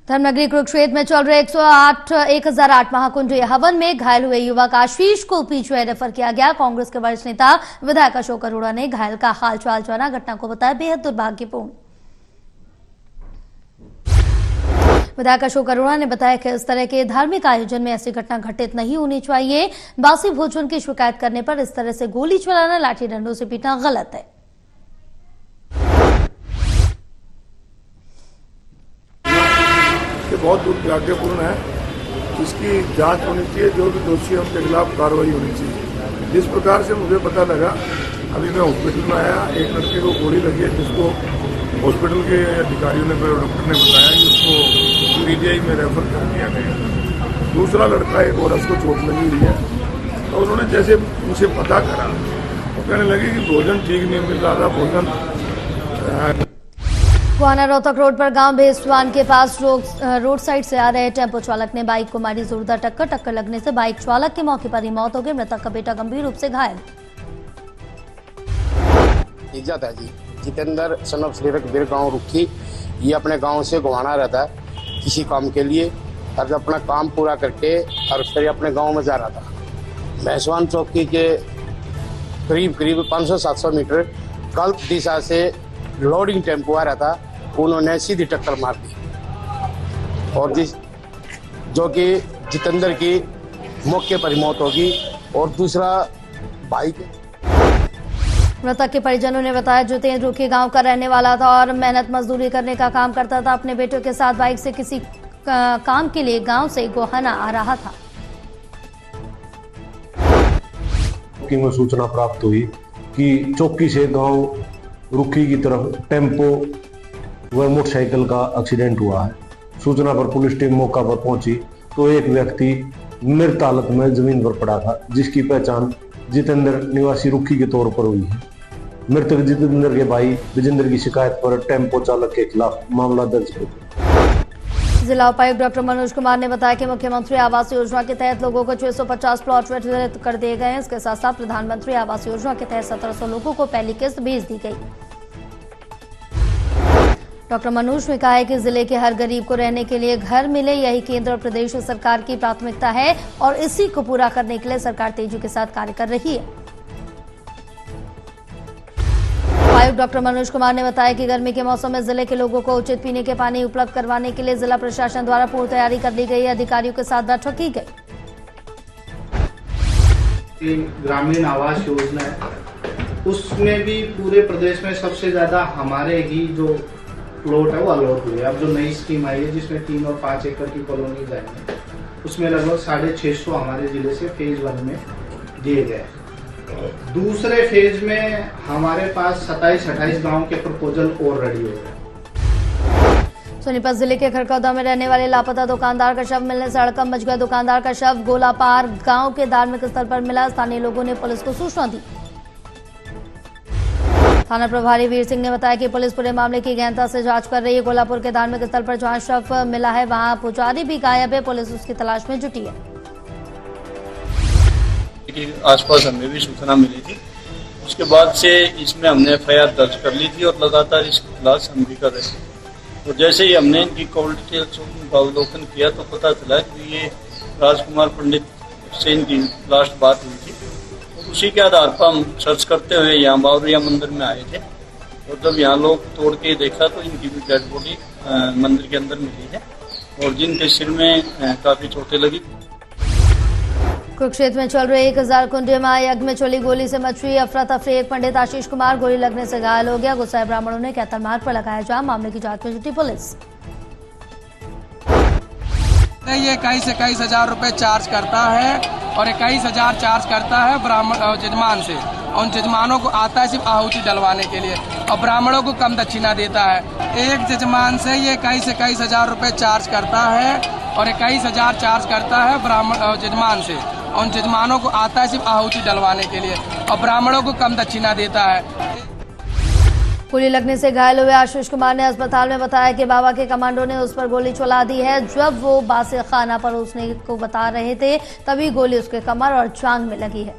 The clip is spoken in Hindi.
धर्मनगरी कुरुक्षेत्र में चल रहे 1008 महाकुंभ हवन में घायल हुए युवक आशीष को पीछे रेफर किया गया। कांग्रेस के वरिष्ठ नेता विधायक अशोक अरोड़ा ने घायल का हालचाल जाना, घटना को बताया बेहद दुर्भाग्यपूर्ण। विधायक अशोक अरोड़ा ने बताया कि इस तरह के धार्मिक आयोजन में ऐसी घटना घटित नहीं होनी चाहिए। बासी भोजन की शिकायत करने पर इस तरह से गोली चलाना, लाठी डंडों से पीटना गलत है। ये बहुत दुर्भाग्यपूर्ण है। इसकी जांच होनी चाहिए, जो भी दोषी है उनके खिलाफ कार्रवाई होनी चाहिए। जिस प्रकार से मुझे पता लगा, अभी मैं हॉस्पिटल में आया, एक लड़के को गोली लगी है जिसको हॉस्पिटल के अधिकारियों ने, डॉक्टर ने बताया कि उसको पीजीआई में रेफर कर दिया गया। दूसरा लड़का एक और उसको चोट लगी हुई है। तो उन्होंने जैसे मुझे पता करा तो कहने लगे कि भोजन ठीक नहीं मिल रहा था, भोजन। गोहाना रोहतक रोड पर गांव भेसवान के पास रोड साइड से आ रहे टेम्पो चालक ने बाइक को मारी जोरदार टक्कर लगने से बाइक चालक की मौके पर ही मौत हो गई। मृतक का बेटा गंभीर रूप से घायल। इज्जत है जी, जितेंद्र सन ऑफ श्रीरकबीर गाँव रुखी। ये अपने गांव से गोहाना रहता है किसी काम के लिए, और अपना काम पूरा करके और फिर अपने गांव में जा रहा था। भैंसवान चौकी के करीब 500-700 मीटर गलत दिशा से लोडिंग टेम्पो आ रहा था, उन्होंने सीधी टक्कर मार दी और जो कि जितेंद्र की मौके पर मौत होगी और दूसरा बाइक। मृतक के परिजनों ने बताया जितेंद्र रुखी गांव का रहने वाला था और मेहनत मजदूरी करने का काम करता था। अपने बेटों के साथ बाइक से किसी काम के लिए गांव से गोहाना आ रहा था। में सूचना प्राप्त हुई कि चौकी से गांव रुखी की तरफ टेम्पो व मोटरसाइकिल का एक्सीडेंट हुआ है। सूचना पर पुलिस टीम मौका पर पहुंची तो एक व्यक्ति मृत हालत में जमीन पर पड़ा था, जिसकी पहचान जितेंद्र निवासी रुखी के तौर पर हुई है। मृतक जितेंद्र के भाई विजेंद्र की शिकायत पर टेम्पो चालक के खिलाफ मामला दर्ज किया। जिला उपायुक्त डॉक्टर मनोज कुमार ने बताया कि मुख्यमंत्री आवास योजना के तहत लोगों को 650 प्लॉट वितरित कर दिए गए हैं। इसके साथ साथ प्रधानमंत्री आवास योजना के तहत 1700 लोगों को पहली किस्त भेज दी गई। डॉक्टर मनोज ने कहा है कि जिले के हर गरीब को रहने के लिए घर मिले, यही केंद्र और प्रदेश सरकार की प्राथमिकता है और इसी को पूरा करने के लिए सरकार तेजी के साथ कार्य कर रही है। उपायुक्त डॉक्टर मनोज कुमार ने बताया कि गर्मी के मौसम में जिले के लोगों को उचित पीने के पानी उपलब्ध करवाने के लिए जिला प्रशासन द्वारा पूर्ण तैयारी कर ली गई है। अधिकारियों के साथ बैठक की गई। ग्रामीण आवास योजना है, उसमें भी पूरे प्रदेश में सबसे ज्यादा हमारे ही जो प्लॉट है वो अलॉट हुए। अब जो नई स्कीम आई है जिसमें 3 और 5 एकड़ की कॉलोनी जाएंगे, उसमें लगभग 650 हमारे जिले से फेज 1 में दिए गए। दूसरे फेज में हमारे पास 27-28 गांव के प्रपोजल और रेडी हो गए। सोनीपत जिले के खरकौदा में रहने वाले लापता दुकानदार का शव मिलने से हड़कंप मच गया। दुकानदार का शव गोलापार गांव के धार्मिक स्थल पर मिला। स्थानीय लोगों ने पुलिस को सूचना दी। थाना प्रभारी वीर सिंह ने बताया कि पुलिस पूरे मामले की गहनता से जांच कर रही है। गोलापुर के धार्मिक स्थल पर जहां शव मिला है वहां पुजारी भी गायब है। पुलिस उसकी तलाश में जुटी है। आसपास हमें भी सूचना मिली थी, उसके बाद से इसमें हमने एफआईआर दर्ज कर ली थी और लगातार इसकी तलाश हम भी कर रहे थे। और जैसे ही हमने इनकी कॉल डिटेल्स का अवलोकन किया तो पता चला कि ये राजकुमार पंडित से इनकी लास्ट बात हुई थी। उसी के आधार पर हम सर्च करते हुए यहाँ बावरिया मंदिर में आए थे और जब यहाँ लोग तोड़ के देखा तो इनकी भी डेड बॉडी मंदिर के अंदर मिली है और जिनके सिर में काफी चोटें लगी। कुरुक्षेत्र में चल रहे 1000 कुंडे महायज्ञ में चली गोली से मची अफरा तफरी। एक पंडित आशीष कुमार गोली लगने से घायल हो गया। गुस्साए ब्राह्मणों ने कैथल मार्ग पर लगाया जाम। मामले की जांच में जुटी पुलिस। ये 21 हजार रुपए चार्ज करता है और 21,000 चार्ज करता है ब्राह्मण जजमान से। उन जजमानों को आता है सिर्फ आहुति डलवाने के लिए और ब्राह्मणों को कम दक्षिणा देता है। एक जजमान से ये 21 हजार रुपए चार्ज करता है और 21,000 चार्ज करता है ब्राह्मण जजमान से। उन जजमानों को आता है सिर्फ आहुति डलवाने के लिए और ब्राह्मणों को कम दक्षिणा देता है। गोली लगने से घायल हुए आशीष कुमार ने अस्पताल में बताया कि बाबा के कमांडो ने उस पर गोली चला दी है। जब वो बासे खाना परोसने को बता रहे थे तभी गोली उसके कमर और जांघ में लगी है।